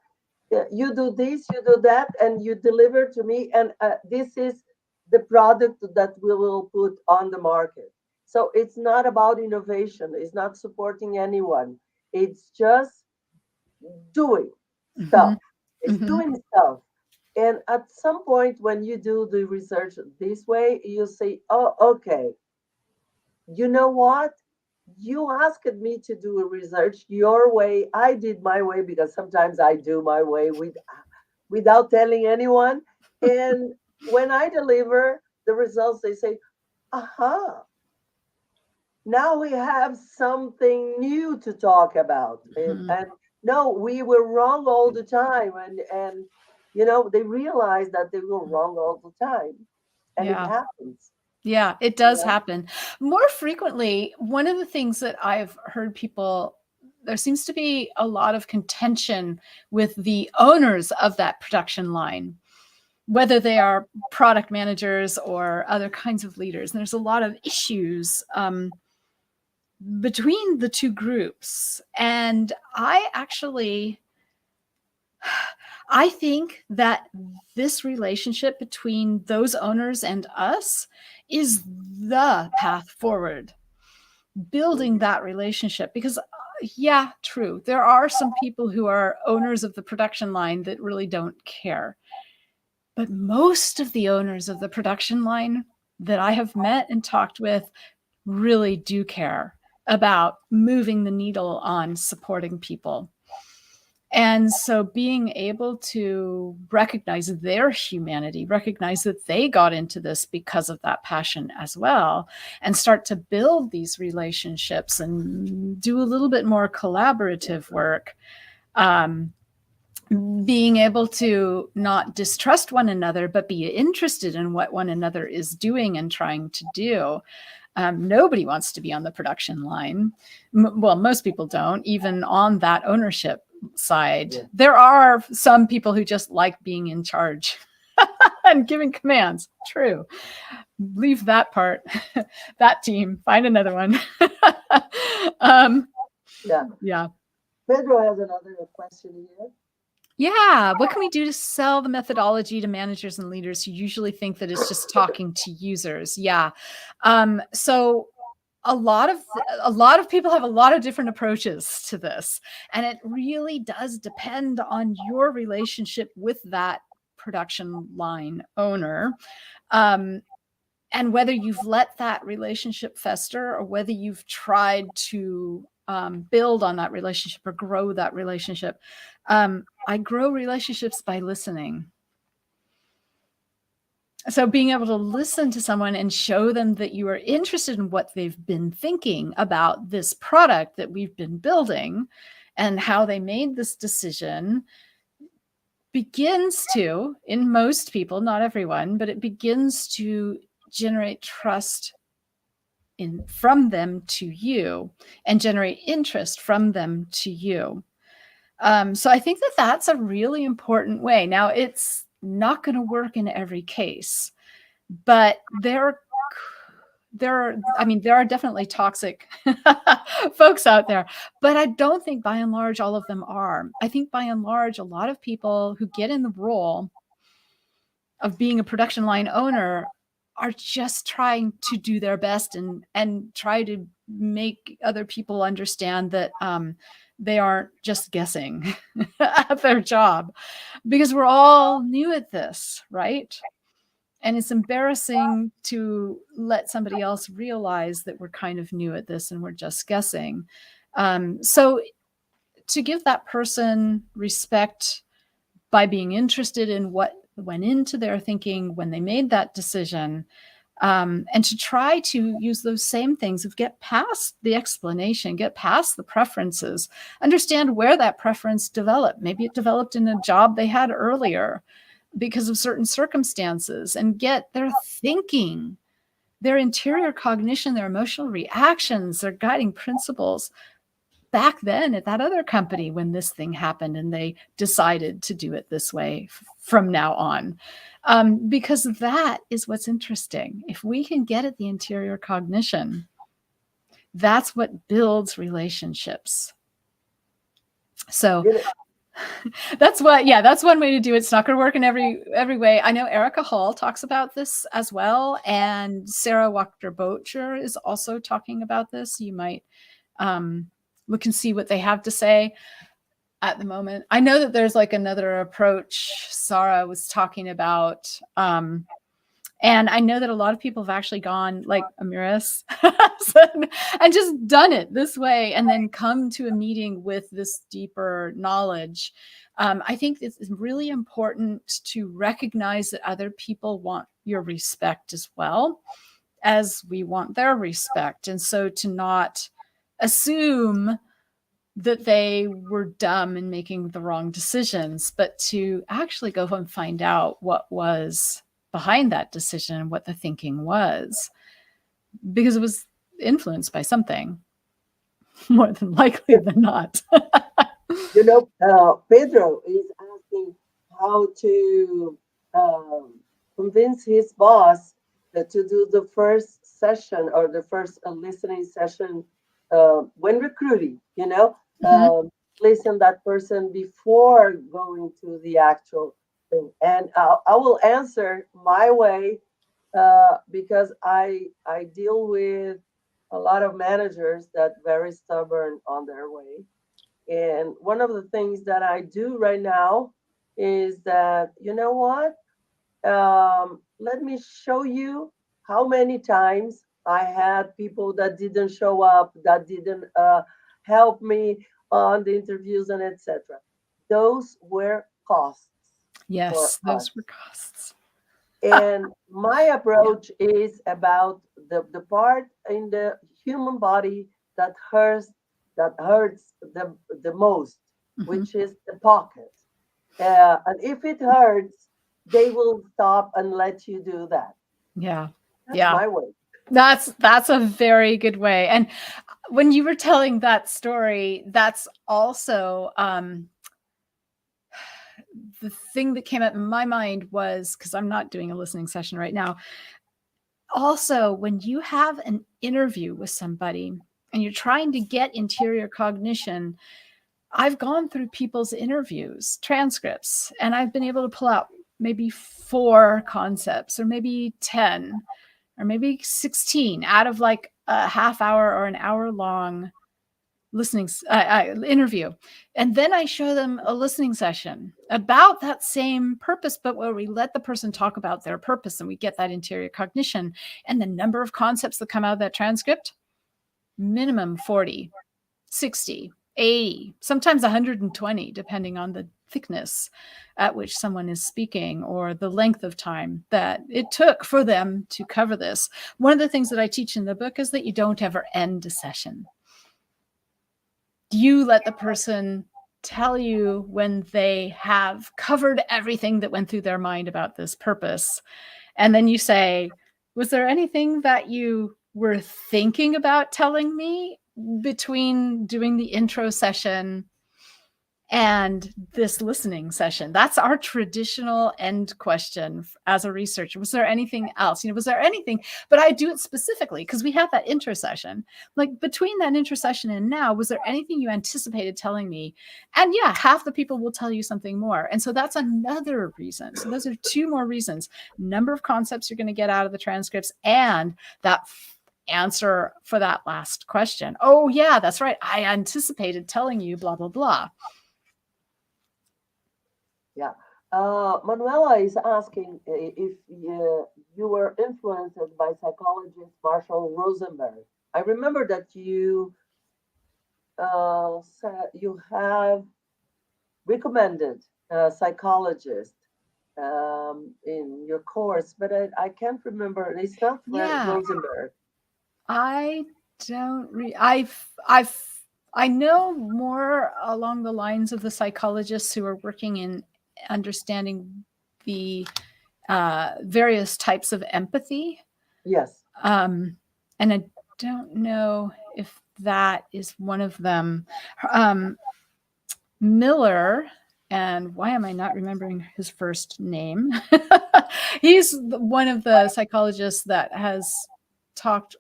You do this, you do that, and you deliver to me, and this is the product that we will put on the market. So it's not about innovation. It's not supporting anyone. It's just doing Hmm. stuff. It's Hmm. doing stuff. And at some point, when you do the research this way, you say, oh, okay, you know what? You asked me to do a research your way. I did my way because sometimes I do my way without telling anyone. And when I deliver the results, they say, aha, now we have something new to talk about. Hmm. And no, we were wrong all the time. And you know, they realized that they were wrong all the time. And it Yeah. happens. Yeah, it You does know? happen. More frequently, one of the things that I've heard people, there seems to be a lot of contention with the owners of that production line, whether they are product managers or other kinds of leaders. And there's a lot of issues between the two groups. And I think that this relationship between those owners and us is the path forward, building that relationship. Because, yeah, true, there are some people who are owners of the production line that really don't care. But most of the owners of the production line that I have met and talked with really do care about moving the needle on supporting people. And so being able to recognize their humanity, recognize that they got into this because of that passion as well, and start to build these relationships and do a little bit more collaborative work. Being able to not distrust one another, but be interested in what one another is doing and trying to do. Nobody wants to be on the production line. Well, most people don't, even on that ownership side. Yeah. There are some people who just like being in charge and giving commands. True. Leave that part, that team, find another one. Yeah. Yeah. Pedro has another question here. Yeah. What can we do to sell the methodology to managers and leaders who usually think that it's just talking to users? Yeah. So a lot of people have a lot of different approaches to this, and it really does depend on your relationship with that production line owner, and whether you've let that relationship fester or whether you've tried to build on that relationship or grow that relationship. I grow relationships by listening. So being able to listen to someone and show them that you are interested in what they've been thinking about this product that we've been building and how they made this decision begins to, in most people, not everyone, but it begins to generate trust from them to you and generate interest from them to you. So I think that that's a really important way. Now, it's not going to work in every case, but there are definitely toxic folks out there, but I don't think by and large all of them are. I think by and large a lot of people who get in the role of being a production line owner are just trying to do their best and try to make other people understand that they aren't just guessing at their job, because we're all new at this, right? And it's embarrassing to let somebody else realize that we're kind of new at this and we're just guessing. So to give that person respect by being interested in what went into their thinking when they made that decision, and to try to use those same things of get past the explanation, get past the preferences, understand where that preference developed. Maybe it developed in a job they had earlier because of certain circumstances, and get their thinking, their interior cognition, their emotional reactions, their guiding principles back then at that other company when this thing happened and they decided to do it this way from now on. Because that is what's interesting. If we can get at the interior cognition, that's what builds relationships. So That's one way to do it. It's not going to work in every way. I know Erica Hall talks about this as well, and Sarah Wachter-Bocher is also talking about this. You might look and see what they have to say at the moment. I know that there's like another approach Sarah was talking about, and I know that a lot of people have actually gone like Amyris and just done it this way and then come to a meeting with this deeper knowledge. I think it's really important to recognize that other people want your respect as well as we want their respect. And so to not assume that they were dumb in making the wrong decisions, but to actually go and find out what was behind that decision and what the thinking was, because it was influenced by something more than likely than not. Pedro is asking how to convince his boss to do the first session or the first listening session when recruiting, listen that person before going to the actual thing. And I will answer my way because I deal with a lot of managers that very stubborn on their way. And one of the things that I do right now is that, you know what? Let me show you how many times I had people that didn't show up, that didn't help me on the interviews and etc. Those were costs for Yes, us. those were costs. And my approach is about the part in the human body that hurts the most, which is the pocket. And if it hurts, they will stop and let you do that. Yeah. That's Yeah. my way. That's a very good way. And when you were telling that story, that's also the thing that came up in my mind was, because I'm not doing a listening session right now. Also, when you have an interview with somebody and you're trying to get interior cognition, I've gone through people's interviews, transcripts, and I've been able to pull out maybe 4 concepts or maybe 10 or maybe 16 out of like a half hour or an hour long listening interview. And then I show them a listening session about that same purpose, but where we let the person talk about their purpose and we get that interior cognition. And the number of concepts that come out of that transcript, minimum 40, 60, 80, sometimes 120, depending on the thickness at which someone is speaking or the length of time that it took for them to cover this. One of the things that I teach in the book is that you don't ever end a session. You let the person tell you when they have covered everything that went through their mind about this purpose. And then you say, was there anything that you were thinking about telling me between doing the intro session and this listening session? That's our traditional end question as a researcher. Was there anything else? Was there anything? But I do it specifically because we have that intro session. Like between that intro session and now, was there anything you anticipated telling me? And yeah, half the people will tell you something more. And so that's another reason. So those are 2 more reasons. Number of concepts you're going to get out of the transcripts and that answer for that last question. Oh yeah, that's right. I anticipated telling you blah, blah, blah. Yeah. Manuela is asking if you were influenced by psychologist Marshall Rosenberg. I remember that you said you have recommended a psychologist in your course, but I can't remember. It's not Rosenberg. I don't. I know more along the lines of the psychologists who are working in understanding the various types of empathy. Yes. And I don't know if that is one of them. Miller, and why am I not remembering his first name? He's one of the psychologists that has taught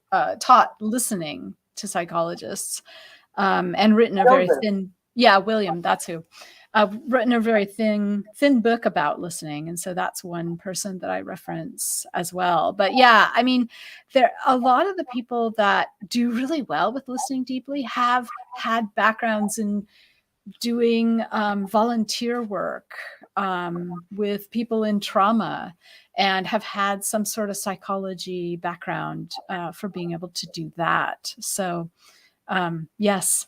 listening to psychologists and written a very thin. Yeah, William, that's who. I've written a very thin book about listening, and so that's one person that I reference as well. But yeah, I mean, a lot of the people that do really well with listening deeply have had backgrounds in doing volunteer work with people in trauma, and have had some sort of psychology background for being able to do that. So yes.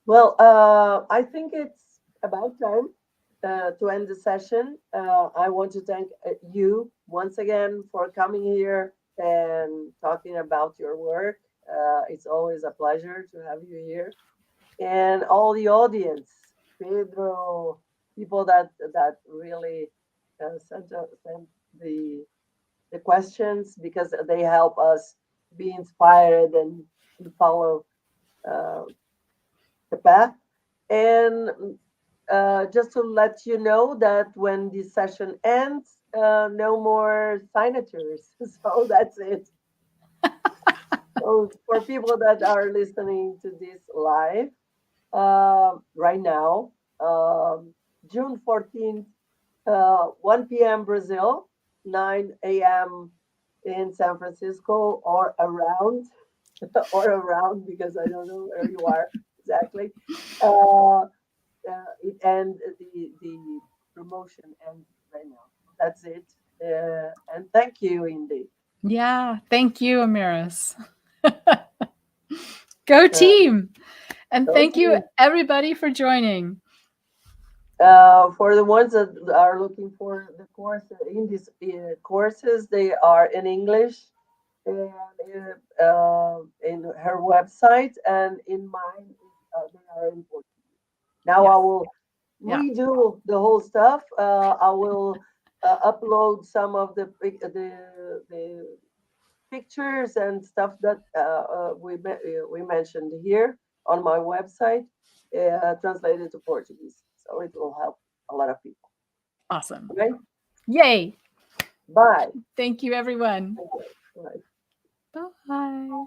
Well, I think it's about time to end the session. I want to thank you once again for coming here and talking about your work. It's always a pleasure to have you here. And all the audience, Pedro, people that really sent the questions, because they help us be inspired and follow uh, the path. And just to let you know that when this session ends, no more signatures. So that's it. So for people that are listening to this live right now, June 14th, 1 p.m. Brazil, 9 a.m. in San Francisco or around, or around, because I don't know where you are exactly. Uh, the promotion ends right now. That's it. And thank you, Indi. Yeah, thank you, Amyris. Go Uh, team. And go thank you, team. everybody, for joining. For the ones that are looking for the course, Indi's courses, they are in English and in her website, and in mine, they are in Portuguese. Now I Yes. will Yeah. redo the whole stuff. I will upload some of the pictures and stuff that we mentioned here on my website, translated to Portuguese. So it will help a lot of people. Awesome. Okay. Yay. Bye. Thank you, everyone. Thank you. Bye. Bye.